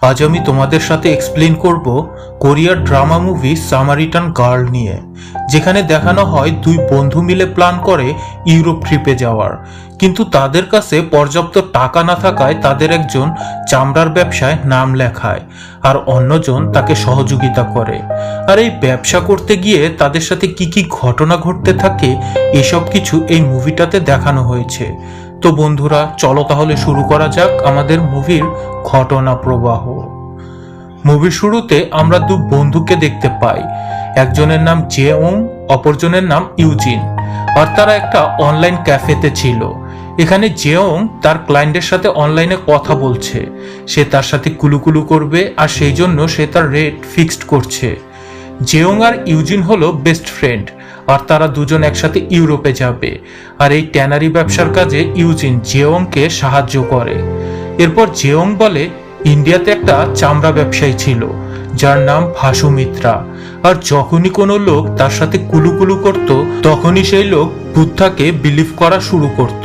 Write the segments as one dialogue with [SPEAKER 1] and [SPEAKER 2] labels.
[SPEAKER 1] আজ আমি তোমাদের সাথে এক্সপ্লেন করব কোরিয়ার ড্রামা মুভি সামারিটান গার্ল নিয়ে, যেখানে দেখানো হয় দুই বন্ধু মিলে প্ল্যান করে ইউরোপ ট্রিপে যাওয়ার, কিন্তু তাদের কাছে পর্যাপ্ত টাকা না থাকায় তাদের একজন চামড়ার ব্যবসায় নাম লেখায় আর অন্যজন তাকে সহযোগিতা করে। আর এই ব্যবসা করতে গিয়ে তাদের সাথে কি কি ঘটনা ঘটতে থাকে এসব কিছু এই মুভিটাতে দেখানো হয়েছে। তো বন্ধুরা, চলো তাহলে শুরু করা যাক আমাদের মুভির ঘটনা প্রবাহ। মুভির শুরুতে আমরা দু বন্ধুকে দেখতে পাই, একজনের নাম জেওং, অপরজনের নাম ইউজিন। আর তারা একটা অনলাইন ক্যাফেতে ছিল। এখানে জেওং তার ক্লায়েন্টের সাথে অনলাইনে কথা বলছে, সে তার সাথে কুলুকুলু করবে আর সেই জন্য সে তার রেট ফিক্সড করছে। জেওং আর ইউজিন হলো বেস্ট ফ্রেন্ড, আর তারা দুজন একসাথে ইউরোপে যাবে। আর এই ট্যানারি ব্যবসার কাজে ইউজিন জেওংকে সাহায্য করে। এরপর জেওং বলে ইন্ডিয়াতে একটা চামড়া ব্যবসায়ী ছিল যার নাম ভাসু মিত্রা, আর যখনই কোনো লোক তার সাথে কুলুকুলু করত তখনই সেই লোক বুদ্ধাকে বিলিভ করা শুরু করত।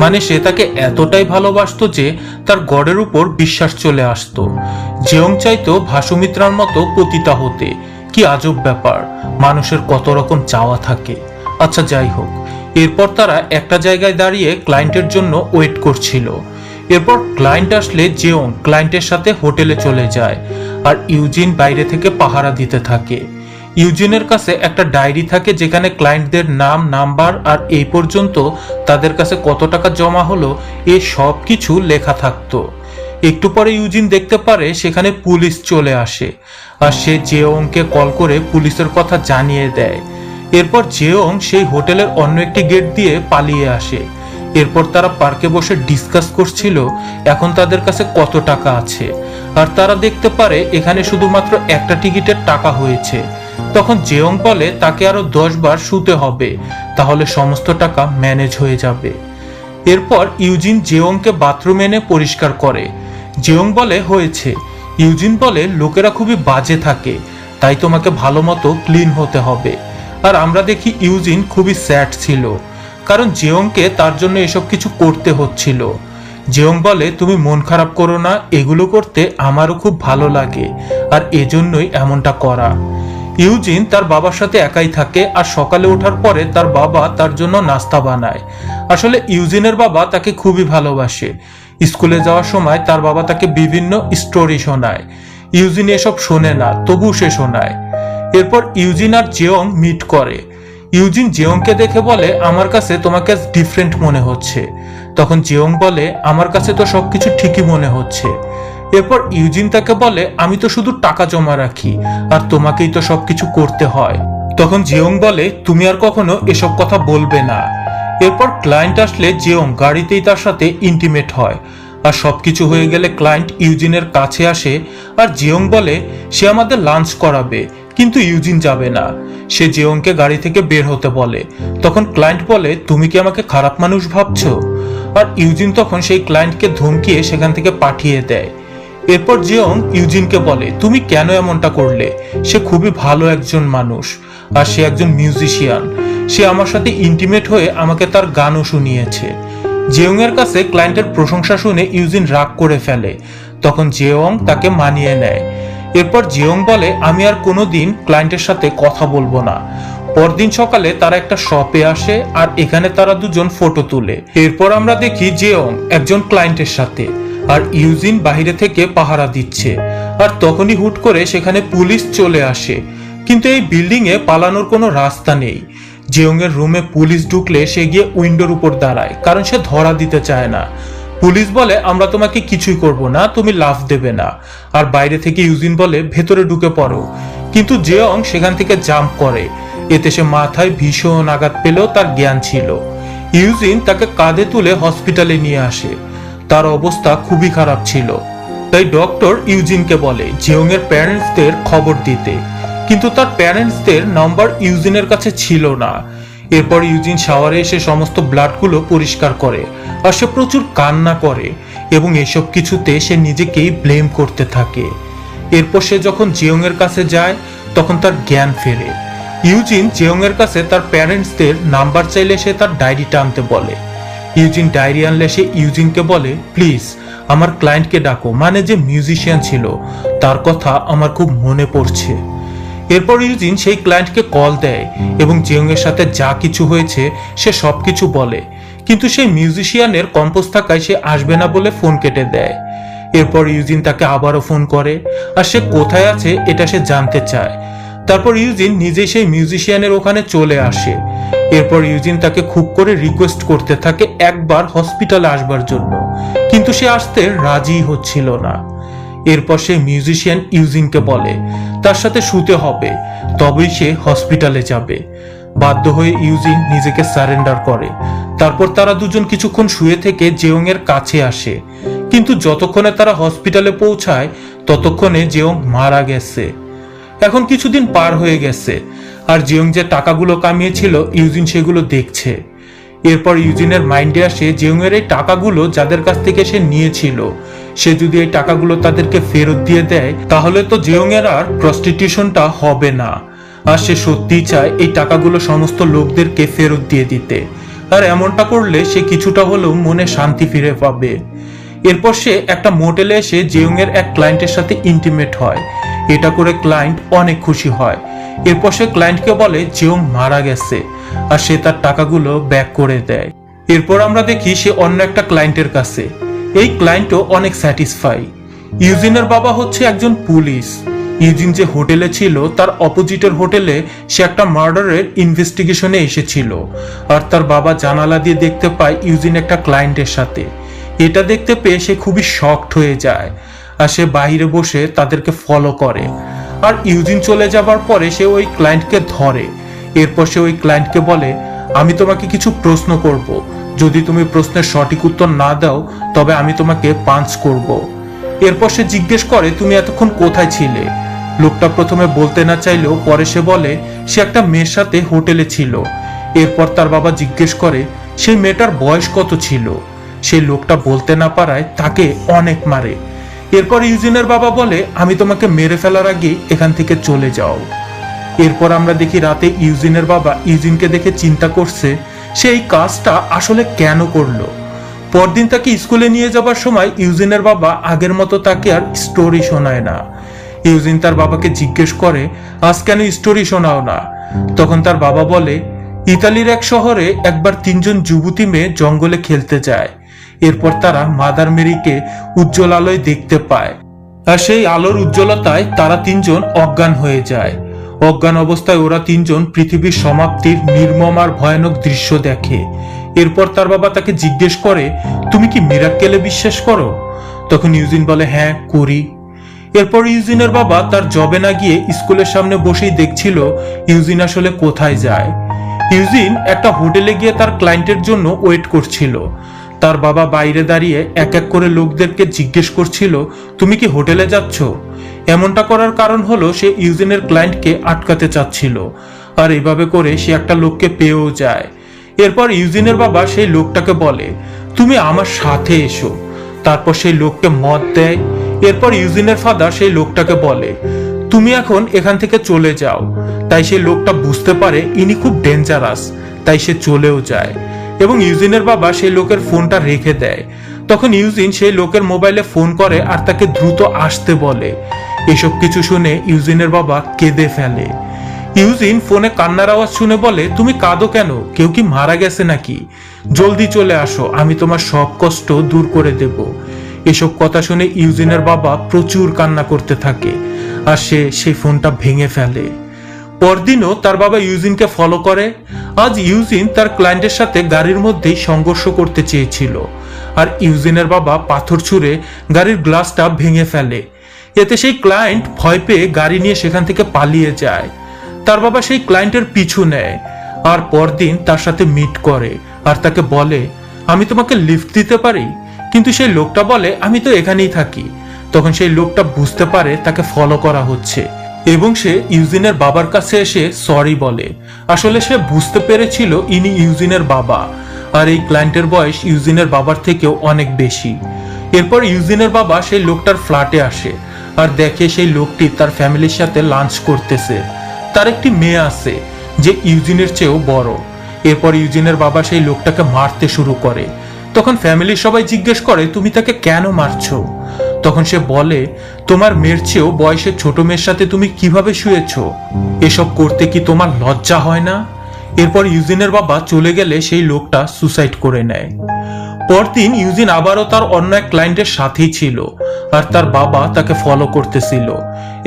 [SPEAKER 1] মানে সে তাকে এতটাই ভালোবাসতো যে তার গডের উপর বিশ্বাস চলে আসতো। জেওং চাইতো ভাসু মিত্রার মতো পতিতা হতে। কি আজব ব্যাপার, মানুষের কত রকম চাওয়া থাকে। আচ্ছা যাই হোক, এরপর তারা একটা জায়গায় দাঁড়িয়ে ক্লায়েন্টের জন্য ওয়েট করছিল। এরপর ক্লায়েন্ট আসলে জেওং ক্লায়েন্টের সাথে হোটেলে চলে যায়, আর ইউজিন বাইরে থেকে পাহারা দিতে থাকে। ইউজিনের কাছে একটা ডায়েরি থাকে যেখানে ক্লায়েন্টদের নাম, নাম্বার আর এই পর্যন্ত তাদের কাছে কত টাকা জমা হলো এ সব কিছু লেখা থাকতো। একটু পরে ইউজিন দেখতে পারে সেখানে পুলিশ চলে আসে, আর সে জেওংকে কল করে পুলিশের কথা জানিয়ে দেয়। এরপর জেওং সেই হোটেলের অন্য একটি গেট দিয়ে পালিয়ে আসে। এরপর তারা পার্কে বসে ডিসকাস করছিল এখন তাদের কাছে কত টাকা আছে, আর তারা দেখতে পারে এখানে শুধুমাত্র একটা টিকিটের টাকা হয়েছে। তখন জেওং বলে তাকে আরো 10 বার শুতে হবে, তাহলে সমস্ত টাকা ম্যানেজ হয়ে যাবে। এরপর ইউজিন জেওংকে বাথরুমে এনে পরিষ্কার করে। জেওং বলে হয়েছে। ইউজিন বলে লোকেরা খুবই বাজে থাকে, তাই তোমাকে ভালো মতো ক্লিন হতে হবে। আর আমরা দেখি ইউজিন খুবই স্যাড ছিল, কারণ জেওংকে তার জন্য এসব কিছু করতে হচ্ছিল। জেওং বলে তুমি মন খারাপ করো না, এগুলো করতে আমারও খুব ভালো লাগে, আর এজন্যই এমনটা করা। ইউজিন তার বাবার সাথে একাই থাকে, আর সকালে ওঠার পরে তার বাবা তার জন্য নাস্তা বানায়। আসলে ইউজিনের বাবা তাকে খুবই ভালোবাসে। স্কুলে যাওয়ার সময় তার বাবা তাকে বিভিন্ন স্টোরি শোনায়। ইউজিন এসব শোনে না, তবু সে শোনায়। এরপর ইউজিন আর জেওং মিট করে। ইউজিন জেওংকে দেখে বলে আমার কাছে তোমাকে ডিফারেন্ট মনে হচ্ছে। তখন জেওং বলে আমার কাছে তো সবকিছু ঠিকই মনে হচ্ছে। এরপর ইউজিন তাকে বলে আমি তো শুধু টাকা জমা রাখি, আর তোমাকেই তো সবকিছু করতে হয়। তখন জেওং বলে তুমি আর কখনো এসব কথা বলবে না। এরপর ক্লায়েন্ট আসলে জেওং গাড়িতেই তার সাথে ইন্টিমেট হয়, আর সবকিছু হয়ে গেলে ক্লায়েন্ট ইউজিনের কাছে আসে, আর জেওং বলে সে আমাদের লাঞ্চ করাবে, কিন্তু ইউজিন যাবে না। সে জেওংকে গাড়ি থেকে বের হতে বলে। তখন ক্লায়েন্ট বলে তুমি কি আমাকে খারাপ মানুষ ভাবছো? আর ইউজিন তখন সেই ক্লায়েন্টকে ধমকিয়ে সেখান থেকে পাঠিয়ে দেয়। এরপর জেওং ইউজিনকে বলে তুমি কেন এমনটা করলে? সে খুবই ভালো একজন মানুষ, আর সে একজন মিউজিশিয়ান। সে আমার সাথে ইন্টিমেট হয়ে আমাকে তার গানও শুনিয়েছে। জেওং এর কাছে ক্লায়েন্টের প্রশংসা শুনে ইউজিন রাগ করে ফেলে। তখন জেওং তাকে মানিয়ে নেয়। এরপর জেওং বলে আমি আর কোনোদিন ক্লায়েন্টের সাথে কথা বলবো না। পরদিন সকালে তারা একটা শপে আসে, আর এখানে তারা দুজন ফটো তুলে। এরপর আমরা দেখি জেওং একজন ক্লায়েন্টের সাথে, আর ইউজিন বাইরে থেকে পাহারা দিচ্ছে। আর তখনই হুট করে সেখানে পুলিশ চলে আসে, কিন্তু এই বিল্ডিং এ পালানোর কোনো রাস্তা নেই। জেওং এর রুমে পুলিশ ঢুকলে সে গিয়ে উইন্ডোর উপর দাঁড়ায়, কারণ সে ধরা দিতে চায় না। পুলিশ বলে আমরা তোমাকে কিছুই করব না, তুমি লাফ দেবে না। আর বাইরে থেকে ইউজিন বলে ভেতরে ঢুকে পড়ো, কিন্তু জেওং সেখান থেকে জাম্প করে। এতে সে মাথায় ভীষণ আঘাত পেলেও তার জ্ঞান ছিল। ইউজিন তাকে কাঁধে তুলে হসপিটালে নিয়ে আসে। তার অবস্থা খুবই খারাপ ছিল, তাই ডক্টর ইউজিনকে বলে জেওং এর প্যারেন্টসদের খবর দিতে, কিন্তু তার প্যারেন্টসদের নাম্বার ইউজিনের কাছে ছিল না। এরপর ইউজিন শাওয়ারে এসে সমস্ত ব্লাডগুলো পরিষ্কার করে, আর সে প্রচুর কান্না করে, এবং এসব কিছুতে সে নিজেকেই ব্লেম করতে থাকে। এরপর সে যখন জেওং এর কাছে যায় তখন তার জ্ঞান ফেরে। ইউজিন জেওং এর কাছে তার প্যারেন্টসদের নাম্বার চাইলে সে তার ডায়েরিটা আনতে বলে। ইউজিন ডায়েরি আনলে সে ইউজিনকে বলে প্লিজ আমার ক্লায়েন্টকে ডাকো, মানে যে মিউজিশিয়ান ছিল তার কথা আমার খুব মনে পড়ছে। এরপর ইউজিন সেই ক্লায়েন্টকে কল দেয় এবং জিওং এর সাথে যা কিছু হয়েছে সে সবকিছু বলে, কিন্তু সেই মিউজিশিয়ানের কম্পোজ থাকায় সে আসবে না বলে ফোন কেটে দেয়। এরপর ইউজিন তাকে আবারও ফোন করে আর সে কোথায় আছে এটা সে জানতে চায়। তারপর ইউজিন নিজেই সেই মিউজিশিয়ানের ওখানে চলে আসে। এরপর ইউজিন তাকে খুব করে রিকোয়েস্ট করতে থাকে একবার হসপিটালে আসবার জন্য, কিন্তু সে আসতে রাজি হচ্ছিল না। এরপর সেই মিউজিশিয়ান ইউজিনকে বলে তার সাথে শুতে হবে, তবেই সে হসপিটালে যাবে। বাধ্য হয়ে ইউজিন নিজেকে সারেন্ডার করে। তারপর তারা দুজন কিছুক্ষণ শুয়ে থেকে জেওং এর কাছে আসে, কিন্তু যতক্ষণে তারা হসপিটালে পৌঁছায় ততক্ষণে জেওং মারা গেছে। এখন কিছুদিন পার হয়ে গেছে আর জিওং যে টাকাগুলো কামিয়েছিল ইউজিন সেগুলো দেখছে। এরপর ইউজিনের মাইন্ডে আসে জিওং এর এই টাকাগুলো যাদের কাছ থেকে সে নিয়েছিল, সে যদি এই টাকাগুলো তাদেরকে ফেরত দিয়ে দেয় তাহলে তো জিওং এর আর প্রস্টিটিউশনটা হবে না। আর সে সত্যিই চায় এই টাকাগুলো সমস্ত লোকদেরকে ফেরত দিয়ে দিতে, আর এমনটা করলে সে কিছুটা হলেও মনে শান্তি ফিরে পাবে। এরপর সে একটা মোটেলে এসে জিওং এর এক ক্লায়েন্টের সাথে ইন্টিমেট হয়। এটা করে ক্লায়েন্ট অনেক খুশি হয়। এরপর সে ক্লায়েন্টকে বলে জিওং মারা গেছে আর সে তার টাকাগুলো ব্যাক করে দেয়। এরপর আমরা দেখি সে অন্য একটা ক্লায়েন্টের কাছে। এই ক্লায়েন্টও অনেক স্যাটিসফাই। ইউজিনের বাবা হচ্ছে একজন পুলিশ। ইউজিন যে হোটেলে ছিল তার অপোজিটের হোটেলে সে একটা মার্ডারের ইনভেস্টিগেশনে এসেছিল, আর তার বাবা জানালা দিয়ে দেখতে পায় ইউজিন একটা ক্লায়েন্টের সাথে। এটা দেখতে পেয়ে সে খুবই শকড হয়ে যায় আর সে বাইরে বসে তাদেরকে ফলো করে। আর ইউজিন চলে যাবার পরে সে ওই ক্লায়েন্টকে ধরে। এরপর সে ওই ক্লায়েন্টকে বলে আমি তোমাকে কিছু প্রশ্ন করব, যদি তুমি প্রশ্নের সঠিক উত্তর না দাও তবে আমি তোমাকে পাঞ্চ করব। এরপর সে জিজ্ঞেস করে তুমি এতক্ষণ কোথায় ছিলে। লোকটা প্রথমে বলতে না চাইলেও পরে সে বলে সে একটা মেয়ের সাথে হোটেলে ছিল। এরপর তার বাবা জিজ্ঞেস করে সেই মেয়েটার বয়স কত ছিল। সেই লোকটা বলতে না পারায় তাকে অনেক মারে। এরপর ইউজিনের বাবা বলে আমি তোমাকে মেরে ফেলার আগে এখান থেকে চলে যাও। এরপর আমরা দেখি রাতে ইউজিনের বাবা ইউজিনকে দেখে চিন্তা করছে সে এই কাজটা আসলে কেন করলো। পরদিন তাকে স্কুলে নিয়ে যাবার সময় ইউজিনের বাবা আগের মতো তাকে আর স্টোরি শোনায় না। ইউজিন তার বাবাকে জিজ্ঞেস করে আজ কেন স্টোরি শোনাও না। তখন তার বাবা বলে ইতালির এক শহরে একবার 3 জন যুবতী মেয়ে জঙ্গলে খেলতে যায়। এরপর তারা মাদার মেরিকে উজ্জ্বল আলোয় দেখতে পায়, আর সেই আলোর উজ্জ্বলতায় তারা 3 জন অজ্ঞান হয়ে যায়। অজ্ঞান অবস্থায় ওরা 3 জন পৃথিবীর সমাপ্তির নির্মম আর ভয়ানক দৃশ্য দেখে। এরপর তার বাবা তাকে জিজ্ঞেস করে তুমি কি মিরাক্কেলে বিশ্বাস করো। তখন ইউজিন বলে হ্যাঁ করি। এরপর ইউজিনের বাবা তার জবে না গিয়ে স্কুলের সামনে বসেই দেখছিল ইউজিন আসলে কোথায় যায়। ইউজিন একটা হোটেলে গিয়ে তার ক্লায়েন্টের জন্য ওয়েট করছিল। তার বাবা বাইরে দাঁড়িয়ে এক এক করে লোকদেরকে জিজ্ঞেস করছিল তুমি কি হোটেলে যাচ্ছ। এমনটা করার কারণ হলো সে ইউজিনের ক্লায়েন্টকে আটকাতে চাচ্ছিল, আর এভাবে করে সে একটা লোককে পেয়েও যায়। এরপর ইউজিনের বাবা সেই লোকটাকে বলে তুমি আমার সাথে এসো। তারপর সেই লোককে মদ দেয়। এরপর ইউজিনের ফাদার সেই লোকটাকে বলে তুমি এখন এখান থেকে চলে যাও। তাই সেই লোকটা বুঝতে পারে ইনি খুব ডেঞ্জারাস, তাই সে চলেও যায় এবং ইউজিনের বাবা সেই লোকের ফোনটা রেখে দেয়। তখন ইউজিন সেই লোকের মোবাইলে ফোন করে আর তাকে দ্রুত আসতে বলে। এসব কিছু শুনে ইউজিনের বাবা কেঁদে ফেলে। ইউজিন ফোনে কান্নার আওয়াজ শুনে বলে তুমি কাঁদো কেন, কেউ কি মারা গেছে নাকি? জলদি চলে আসো, আমি তোমার সব কষ্ট দূর করে দেব। এসব কথা শুনে ইউজিনের বাবা প্রচুর কান্না করতে থাকে আর সে সেই ফোনটা ভেঙে ফেলে। পরদিনও তার বাবা ইউজিনকে ফলো করে। আজ ইউজিন তার ক্লায়েন্টের সাথে গাড়ির মধ্যেই সংঘর্ষ করতে চেয়েছিল, আর ইউজিনের বাবা পাথর ছুঁড়ে গাড়ির গ্লাসটা ভেঙে ফেলে। এতে সেই ক্লায়েন্ট ভয় পেয়ে গাড়ি নিয়ে সেখান থেকে পালিয়ে যায়। তার বাবা সেই ক্লায়েন্টের পিছু নেয় আর পরদিন তার সাথে মিট করে আর তাকে বলে আমি তোমাকে লিফট দিতে পারি। কিন্তু সেই লোকটা বলে আমি তো এখানেই থাকি। তখন সেই লোকটা বুঝতে পারে তাকে ফলো করা হচ্ছে এবং সে ইউজিনের বাবার কাছে এসে সরি বলে। আসলে সে বুঝতে পেরেছিল ইনি ইউজিনের বাবা, আর এই ক্লায়েন্টের বয়স ইউজিনের বাবার থেকেও অনেক বেশি। এরপর ইউজিনের বাবা সেই লোকটার ফ্ল্যাটে আসে আর দেখে সেই লোকটি তার ফ্যামিলির সাথে লাঞ্চ করতেছে। তার একটি মেয়ে আছে যে ইউজিনের চেয়েও বড়। এরপর ইউজিনের বাবা সেই লোকটাকে মারতে শুরু করে। তখন ফ্যামিলির সবাই জিজ্ঞেস করে তুমি তাকে কেন মারছো। তখন সে বলে তোমার মেয়ের চেয়েও বয়সে ছোট মেয়ের সাথে তুমি কিভাবে শুয়েছো, এসব করতে কি তোমার লজ্জা হয় না। এরপর ইউজিনের বাবা চলে গেলে সেই লোকটা সুসাইড করে নেয়। পরদিন ইউজিন আবারও তার অন্য এক ক্লায়েন্টের সাথেই ছিল আর তার বাবা তাকে ফলো করতেছিল।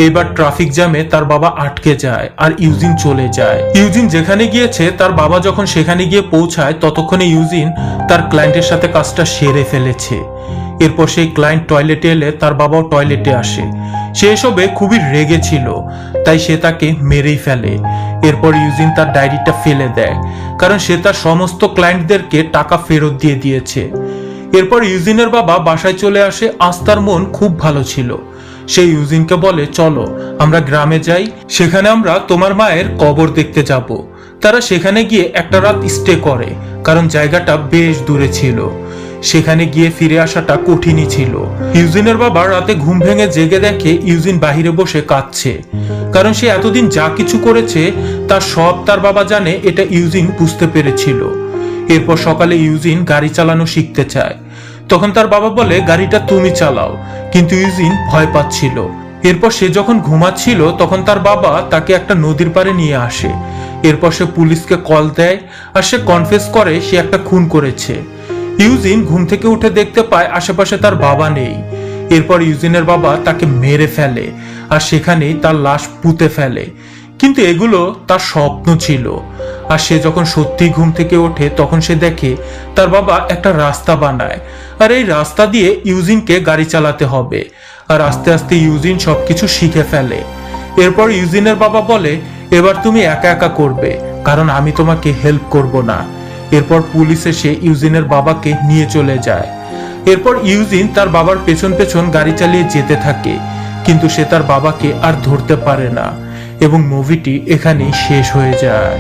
[SPEAKER 1] এবার ট্রাফিক জ্যামে তার বাবা আটকে যায় আর ইউজিন চলে যায়। ইউজিন যেখানে গিয়েছে তার বাবা যখন সেখানে গিয়ে পৌঁছায় ততক্ষণে ইউজিন তার ক্লায়েন্টের সাথে কাজটা সেরে ফেলেছে। এরপর সেই ক্লায়েন্ট টয়লেটে এলে তার বাবাও টয়লেটে আসে। সে এসবে খুবই রেগে ছিল, তাই সে তাকে মেরেই ফেলে। এরপর ইউজিন তার ডায়েরিটা ফেলে দেয়, কারণ সে তার সমস্ত ক্লায়েন্টদেরকে টাকা ফেরত দিয়ে দিয়েছে। এরপর ইউজিনের বাবা বাসায় চলে আসে। আজ তার মন খুব ভালো ছিল। সে ইউজিনকে বলে চলো আমরা গ্রামে যাই, সেখানে আমরা তোমার মায়ের কবর দেখতে যাব। তারা সেখানে গিয়ে একটা রাত স্টে করে, কারণ জায়গাটা বেশ দূরে ছিল। সেখানে গিয়ে ফিরে আসাটা কঠিনই ছিল। ইউজিনের বাবা রাতে ঘুম ভেঙে জেগে দেখে ইউজিন বাহিরে বসে কাঁদছে, কারণ সে এতদিন যা কিছু করেছে তার সব তার বাবা জানে, এটা ইউজিন বুঝতে পেরেছিল। এরপর সকালে ইউজিন গাড়ি চালানো শিখতে চায়। তখন তার বাবা বলে গাড়িটা তুমি চালাও, কিন্তু ইউজিন ভয় পাচ্ছিল। এরপর সে যখন ঘুমাচ্ছিল তখন তার বাবা তাকে একটা নদীর পাড়ে নিয়ে আসে। এরপর সে পুলিশকে কল দেয় আর সে কনফেস করে সে একটা খুন করেছে। ইউজিন ঘুম থেকে উঠে দেখতে পায় আশেপাশে তার বাবা নেই। এরপর ইউজিনের বাবা তাকে মেরে ফেলে আর সেখানেই তার লাশ পুঁতে ফেলে। কিন্তু এগুলো তার স্বপ্ন ছিল। আর সে যখন সত্যি ঘুম থেকে ওঠে তখন সে দেখে তার বাবা একটা রাস্তা বানায়, আর এই রাস্তা দিয়ে ইউজিনকে গাড়ি চালাতে হবে। আর আস্তে আস্তে ইউজিন সবকিছু শিখে ফেলে। এরপর ইউজিনের বাবা বলে এবার তুমি একা একা করবে, কারণ আমি তোমাকে হেল্প করব না। এরপর পুলিশ এসে ইউজিনের বাবাকে নিয়ে চলে যায়। এরপর ইউজিন তার বাবার পেছন পেছন গাড়ি চালিয়ে যেতে থাকে, কিন্তু সে তার বাবাকে আর ধরতে পারে না এবং মুভিটি এখানেই শেষ হয়ে যায়।